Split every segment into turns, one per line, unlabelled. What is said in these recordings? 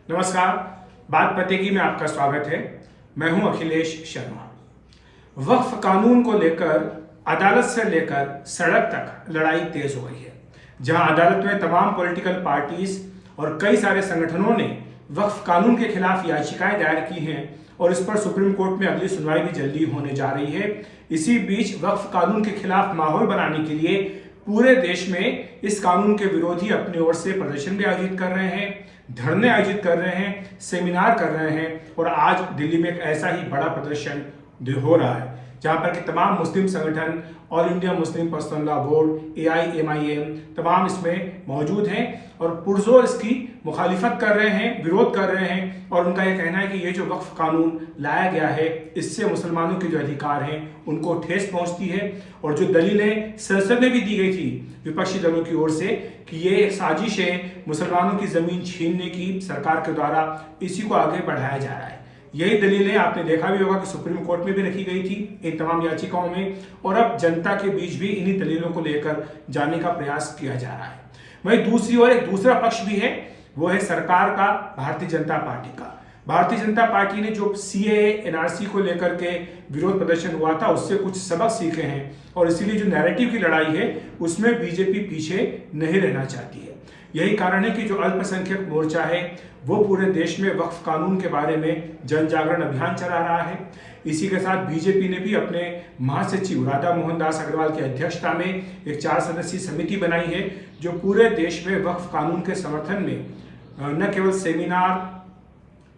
नमस्कार, बात पते की में आपका स्वागत है। मैं हूं अखिलेश शर्मा। वक्फ कानून को लेकर अदालत से लेकर सड़क तक लड़ाई तेज हो गई है, जहां अदालत में तमाम पॉलिटिकल पार्टीज और कई सारे संगठनों ने वक्फ कानून के खिलाफ याचिकाएं दायर की हैं और इस पर सुप्रीम कोर्ट में अगली सुनवाई भी जल्दी होने जा रही है। इसी बीच वक्फ कानून के खिलाफ माहौल बनाने के लिए पूरे देश में इस कानून के विरोधी अपनी ओर से प्रदर्शन भी आयोजित कर रहे हैं, धरने आयोजित कर रहे हैं, सेमिनार कर रहे हैं और आज दिल्ली में एक ऐसा ही बड़ा प्रदर्शन हो रहा है जहां पर कि तमाम मुस्लिम संगठन, all India Muslim personal law board, AIMIM तमाम इसमें मौजूद हैं और पुरजोर इसकी मुखालिफत कर रहे हैं, विरोध कर रहे हैं। और उनका यह कहना है कि ये जो वक्फ कानून लाया गया है इससे मुसलमानों के जो अधिकार हैं उनको ठेस पहुंचती है। और जो दलीलें संसद में भी दी गई थी विपक्षी दलों की ओर से कि ये एक साजिश है मुसलमानों की जमीन छीनने की सरकार के द्वारा, इसी को आगे बढ़ाया जा रहा है। यही दलीलें आपने देखा भी होगा कि सुप्रीम कोर्ट में भी रखी गई थी इन तमाम याचिकाओं में, और अब जनता के बीच भी इन्हीं दलीलों को लेकर जाने का प्रयास किया जा रहा है। वहीं दूसरी ओर एक दूसरा पक्ष भी है, वो है सरकार का, भारतीय जनता पार्टी का। भारतीय जनता पार्टी ने जो CAA NRC को लेकर के विरोध प्रदर्शन हुआ था उससे कुछ सबक सीखे हैं और इसीलिए जो नैरेटिव की लड़ाई है उसमें बीजेपी पीछे नहीं रहना चाहती है। यही कारण है कि जो अल्पसंख्यक मोर्चा है वो पूरे देश में वक्फ कानून के बारे में जन जागरण अभियान चला रहा है। इसी के साथ बीजेपी ने भी अपने महासचिव राधा मोहन दास अग्रवाल की अध्यक्षता में एक 4 सदस्यीय समिति बनाई है जो पूरे देश में वक्फ कानून के समर्थन में न केवल सेमिनार,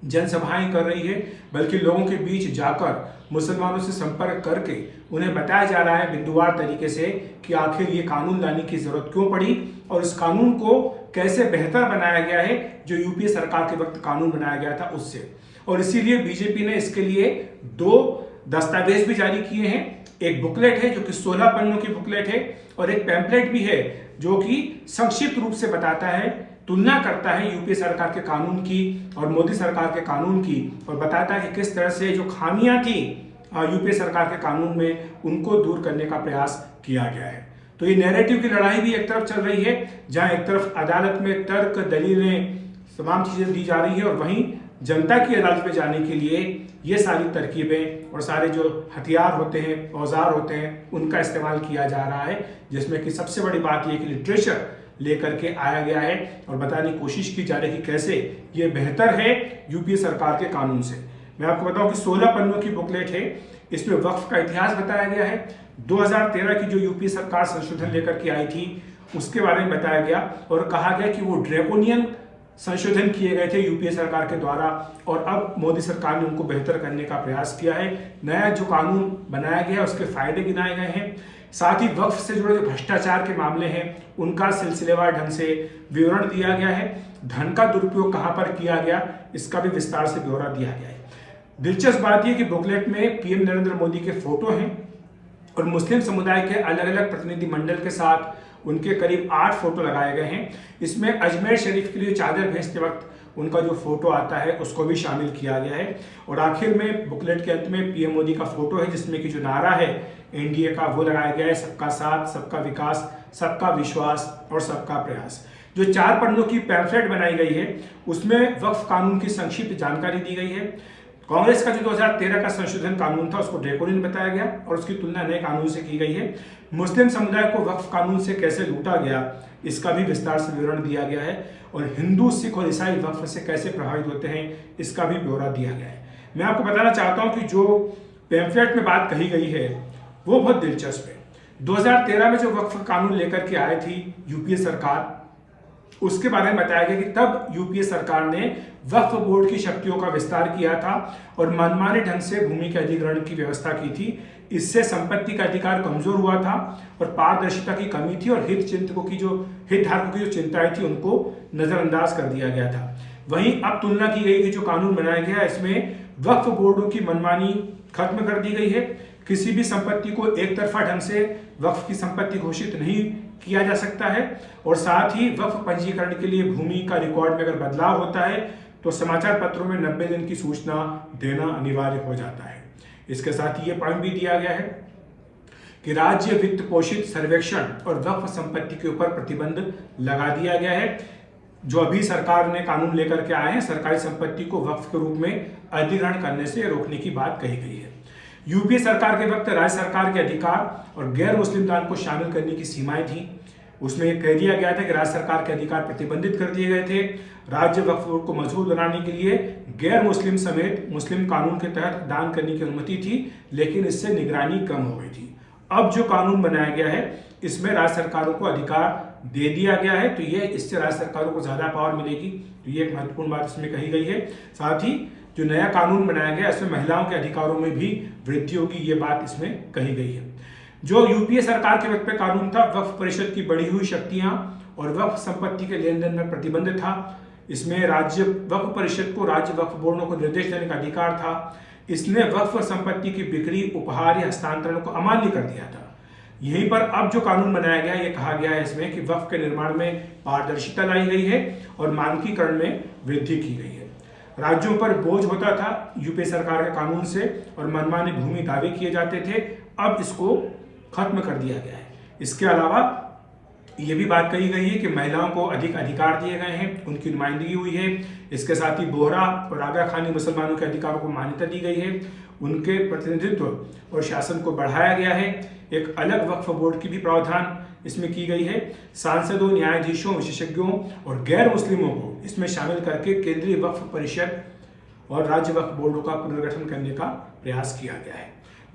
जनसभाएं कर रही है बल्कि लोगों के बीच जाकर मुसलमानों से संपर्क करके उन्हें बताया जा रहा है बिंदुवार तरीके से कि आखिर ये कानून लाने की जरूरत क्यों पड़ी और इस कानून को कैसे बेहतर बनाया गया है जो यूपीए सरकार के वक्त कानून बनाया गया था उससे। और इसीलिए बीजेपी ने इसके लिए 2 दस्तावेज भी जारी किए हैं। एक बुकलेट है जो कि 16 पन्नों की बुकलेट है और एक पैम्पलेट भी है जो कि संक्षिप्त रूप से बताता है, तुलना करता है यूपीए सरकार के कानून की और मोदी सरकार के कानून की और बताता है कि किस तरह से जो खामियां थी यूपीए सरकार के कानून में उनको दूर करने का प्रयास किया गया है। तो ये नैरेटिव की लड़ाई भी एक तरफ चल रही है जहां एक तरफ अदालत में तर्क, दलीलें, तमाम चीजें दी जा रही है और वहीं जनता की अदालत में जाने के लिए ये सारी तरकीबें और सारे जो हथियार होते हैं, औजार होते हैं, उनका इस्तेमाल किया जा रहा है। जिसमें कि सबसे बड़ी बात यह कि लिटरेचर लेकर के आया गया है और बताने की कोशिश की जा रही है कि कैसे ये बेहतर है यूपीए सरकार के कानून से। मैं आपको बताऊं कि 16 पन्नों की बुकलेट है, इसमें वक्फ का इतिहास बताया गया है। 2013 की जो यूपीए सरकार संशोधन लेकर के आई थी उसके बारे में बताया गया और कहा गया कि वो ड्रैकोनियन संशोधन किए गए थे यूपीए सरकार के द्वारा और अब मोदी सरकार ने उनको बेहतर करने का प्रयास किया है। नया जो कानून बनाया गया उसके फायदे गिनाए गए हैं, साथ ही वक्फ से जुड़े जो भ्रष्टाचार के मामले हैं उनका सिलसिलेवार ढंग से विवरण दिया गया है। धन का दुरुपयोग कहां पर किया गया इसका भी विस्तार से ब्यौरा दिया गया है। दिलचस्प बात यह कि बुकलेट में पीएम नरेंद्र मोदी के फोटो हैं और मुस्लिम समुदाय के अलग अलग प्रतिनिधि मंडल के साथ उनके करीब 8 फोटो लगाए गए हैं। इसमें अजमेर शरीफ के लिए चादर भेजते वक्त उनका जो फोटो आता है उसको भी शामिल किया गया है। और आखिर में बुकलेट के अंत में पीएम मोदी का फोटो है जिसमें कि जो नारा है एनडीए का वो लगाया गया है, सबका साथ, सबका विकास, सबका विश्वास और सबका प्रयास। जो 4 पन्नों की पैम्फलेट बनाई गई है उसमें वक्फ कानून की संक्षिप्त जानकारी दी गई है। कांग्रेस का जो 2013 का संशोधन कानून था उसको ड्रैकोनियन बताया गया और उसकी तुलना नए कानून से की गई है। मुस्लिम समुदाय को वक्फ कानून से कैसे लूटा गया इसका भी विस्तार से विवरण दिया गया है और हिंदू, सिख और ईसाई वक्फ से कैसे प्रभावित होते हैं इसका भी ब्यौरा दिया गया है। मैं आपको बताना चाहता हूं कि जो पैम्फलेट में बात कही गई है वो बहुत दिलचस्प है। 2013 में जो वक्फ कानून लेकर के आई थी यूपीए सरकार उसके बारे में बताया गया कि तब यूपीए सरकार ने वक्फ बोर्ड की शक्तियों का विस्तार किया था और मनमाने ढंग से भूमि के अधिग्रहण की व्यवस्था की थी। इससे संपत्ति का अधिकार कमजोर हुआ था और पारदर्शिता की कमी थी और हितधारकों की जो चिंताएं थी उनको नजरअंदाज कर दिया गया था। वहीं अब तुलना की गई कि जो कानून बनाया गया इसमें वक्फ बोर्डों की मनमानी खत्म कर दी गई है। किसी भी संपत्ति को एक तरफा ढंग से वक्फ की संपत्ति घोषित नहीं किया जा सकता है और साथ ही वक्फ पंजीकरण के लिए भूमि का रिकॉर्ड में अगर बदलाव होता है तो समाचार पत्रों में 90 दिन की सूचना देना अनिवार्य हो जाता है। इसके साथ ही ये पॉइंट भी दिया गया है कि राज्य वित्त पोषित सर्वेक्षण और वक्फ संपत्ति के ऊपर प्रतिबंध लगा दिया गया है। जो अभी सरकार ने कानून लेकर के आए हैं, सरकारी संपत्ति को वक्फ के रूप में अधिग्रहण करने से रोकने की बात कही गई है। यूपीए सरकार के वक्त राज्य सरकार के अधिकार और गैर मुस्लिम दान को शामिल करने की सीमाएं थी। उसमें यह कह दिया गया था कि राज्य सरकार के अधिकार प्रतिबंधित कर दिए गए थे। राज्य वक्फ बोर्ड को मजबूत बनाने के लिए गैर मुस्लिम समेत मुस्लिम कानून के तहत दान करने की अनुमति थी, लेकिन इससे निगरानी कम हो गई थी। अब जो कानून बनाया गया है, इसमें राज्य सरकारों को अधिकार दे दिया गया है, तो ये इससे राज्य सरकारों को ज्यादा पावर मिलेगी। तो ये एक महत्वपूर्ण बात इसमें कही गई है। साथ ही जो नया कानून बनाया गया, इसमें महिलाओं के अधिकारों में भी वृद्धि होगी, ये बात इसमें कही गई है। जो यूपीए सरकार के वक्त पे कानून था, वक्फ परिषद की बढ़ी हुई शक्तियां और वक्फ संपत्ति के लेन देन में प्रतिबंध था। इसमें राज्य वक्फ परिषद को राज्य वक्फ बोर्डों को निर्देश देने का अधिकार था। इसने वक्फ संपत्ति की बिक्री, उपहार या हस्तांतरण को अमान्य कर दिया था। यहीं पर अब जो कानून बनाया गया, ये कहा गया है इसमें कि वक्फ के निर्माण में पारदर्शिता लाई गई है और मानकीकरण में वृद्धि की गई है। राज्यों पर बोझ होता था यूपीए सरकार के कानून से और मनमानी भूमि दावे किए जाते थे, अब इसको खत्म कर दिया गया है। इसके अलावा ये भी बात कही गई है कि महिलाओं को अधिक अधिकार दिए गए हैं, उनकी नुमाइंदगी हुई है। इसके साथ ही बोहरा और आगा खानी मुसलमानों के अधिकारों को मान्यता दी गई है, उनके प्रतिनिधित्व और शासन को बढ़ाया गया है। एक अलग वक्फ बोर्ड की भी प्रावधान इसमें की गई है। सांसदों, न्यायाधीशों, विशेषज्ञों और गैर मुस्लिमों को इसमें शामिल करके केंद्रीय वक्फ परिषद और राज्य वक्फ बोर्डों का पुनर्गठन करने का प्रयास किया गया है।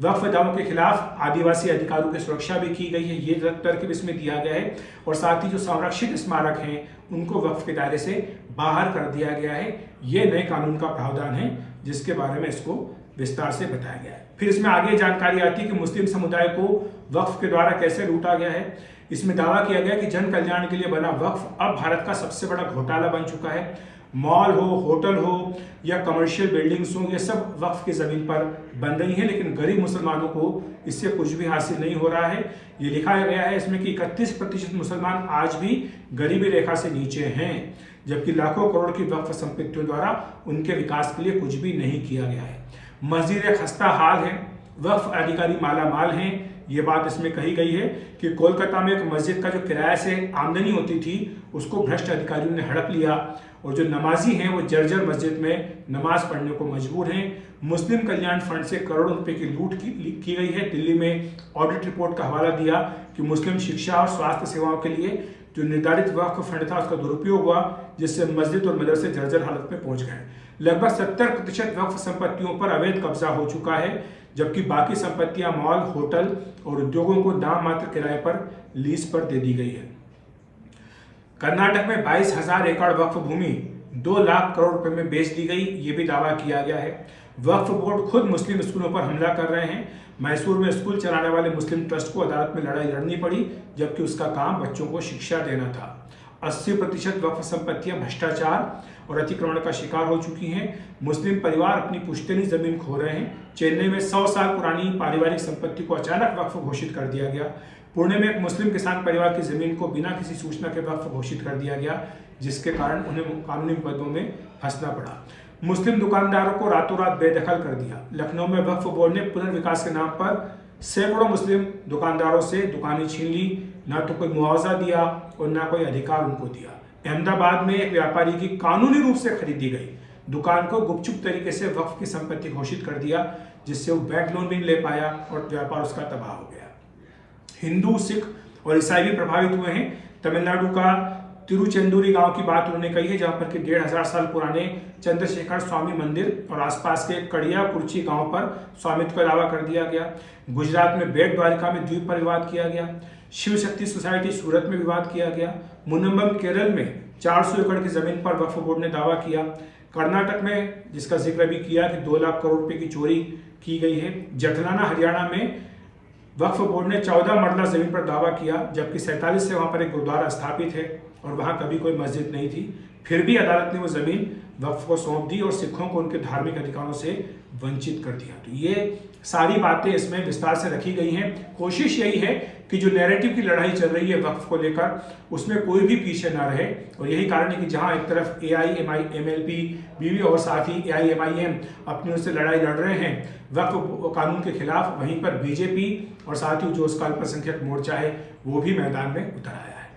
वक्फ दावों के खिलाफ आदिवासी अधिकारों की सुरक्षा भी की गई है, ये तरकीब इसमें दिया गया है। और साथ ही जो संरक्षित स्मारक हैं, उनको वक्फ के दायरे से बाहर कर दिया गया है। ये नए कानून का प्रावधान है, जिसके बारे में इसको विस्तार से बताया गया है। फिर इसमें आगे जानकारी आती है कि मुस्लिम समुदाय को वक्फ के द्वारा कैसे लूटा गया है। इसमें दावा किया गया कि जन कल्याण के लिए बना वक्फ अब भारत का सबसे बड़ा घोटाला बन चुका है। मॉल हो, होटल हो या कमर्शियल बिल्डिंग्स हो, ये सब वक्फ की जमीन पर बन रही हैं, लेकिन गरीब मुसलमानों को इससे कुछ भी हासिल नहीं हो रहा है। ये लिखा गया है इसमें कि 31% मुसलमान आज भी गरीबी रेखा से नीचे हैं, जबकि लाखों करोड़ की वक्फ संपत्तियों द्वारा उनके विकास के लिए कुछ भी नहीं किया गया है। मस्जिद एक खस्ता हाल है, वक्फ अधिकारी माला माल हैं। ये बात इसमें कही गई है कि कोलकाता में एक मस्जिद का जो किराए से आमदनी होती थी, उसको भ्रष्ट अधिकारियों ने हड़प लिया और जो नमाजी हैं वो जर्जर मस्जिद में नमाज पढ़ने को मजबूर हैं। मुस्लिम कल्याण फंड से करोड़ों रुपए की लूट की गई है। दिल्ली में ऑडिट रिपोर्ट का हवाला दिया कि मुस्लिम शिक्षा और स्वास्थ्य सेवाओं के लिए जो निर्धारित वक्फ फंड था, उसका दुरुपयोग हुआ, जिससे मस्जिद और मदरसे जर्जर हालत में पहुंच गए। लगभग 70% वक्फ संपत्तियों पर अवैध कब्जा हो चुका है, जबकि बाकी संपत्तियां मॉल, होटल और उद्योगों को नाम मात्र किराए पर लीज पर दे दी गई है। कर्नाटक में 22,000 एकड़ वक्फ भूमि 2 लाख करोड़ रुपए में बेच दी गई, ये भी दावा किया गया है। वक्फ बोर्ड खुद मुस्लिम स्कूलों पर हमला कर रहे हैं। मैसूर में स्कूल चलाने वाले मुस्लिम ट्रस्ट को अदालत में लड़ाई लड़नी पड़ी, जबकि उसका काम बच्चों को शिक्षा देना था। 80% वक्फ संपत्तियां भ्रष्टाचार और अतिक्रमण का शिकार हो चुकी हैं। मुस्लिम परिवार अपनी पुश्तैनी जमीन खो रहे हैं। चेन्नई में 100 साल पुरानी पारिवारिक संपत्ति को अचानक वक्फ घोषित कर दिया गया। पुणे में एक मुस्लिम किसान परिवार की जमीन को बिना किसी सूचना के वक्फ घोषित कर दिया गया, जिसके कारण उन्हें कानूनी मुकदमों में फंसना पड़ा। मुस्लिम दुकानदारों को रातों रात बेदखल कर दिया। लखनऊ में वक्फ बोर्ड ने पुनर्विकास के नाम पर सैकड़ों मुस्लिम दुकानदारों से दुकानें छीन ली, ना तो कोई मुआवजा दिया और ना कोई अधिकार उनको दिया। अहमदाबाद में एक व्यापारी की कानूनी रूप से खरीदी गई दुकान को गुपचुप तरीके से वक्फ की संपत्ति घोषित कर दिया, जिससे वो बैंक लोन भी नहीं ले पाया और व्यापार उसका तबाह हो गया। हिंदू, सिख और ईसाई भी प्रभावित हुए हैं। तमिलनाडु का तिरुचेंदुरी गांव की बात उन्होंने कही है, जहां पर कि 1500 साल पुराने चंद्रशेखर स्वामी मंदिर और आसपास के कड़िया कुर्ची गांव पर स्वामित्व का दावा कर दिया गया। गुजरात में बेट द्वारिका में द्वीप पर विवाद किया गया। शिव शक्ति सोसाइटी सूरत में विवाद किया गया। मुनम्बम केरल में 400 एकड़ की जमीन पर वक्फ बोर्ड ने दावा किया। कर्नाटक में, जिसका जिक्र भी किया, कि 2 लाख करोड़ रुपए की चोरी की गई है। जठलाना हरियाणा में वक्फ बोर्ड ने 14 मरला जमीन पर दावा किया, जबकि 47 से वहां पर एक गुरुद्वारा स्थापित है और वहां कभी कोई मस्जिद नहीं थी। फिर भी अदालत ने वो जमीन वक्फ को सौंप दी और सिखों को उनके धार्मिक अधिकारों से वंचित कर दिया। तो ये सारी बातें इसमें विस्तार से रखी गई हैं। कोशिश यही है कि जो नैरेटिव की लड़ाई चल रही है वक्फ को लेकर, उसमें कोई भी पीछे ना रहे। और यही कारण है कि जहां एक तरफ AIMLP, BB और साथ ही AIMIM अपनी उससे लड़ाई लड़ रहे हैं वक्फ कानून के खिलाफ, वहीं पर बीजेपी और साथ ही जो उसका अल्पसंख्यक मोर्चा है वो भी मैदान में उतर आया है।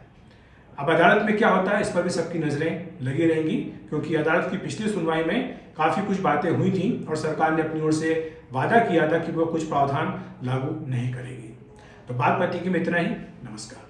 अब अदालत में क्या होता है इस पर भी सबकी नजरें लगी रहेंगी, क्योंकि अदालत की पिछली सुनवाई में काफी कुछ बातें हुई थी और सरकार ने अपनी ओर से वादा किया था कि वो कुछ प्रावधान लागू नहीं करेगी। तो बात पति की में इतना ही। नमस्कार।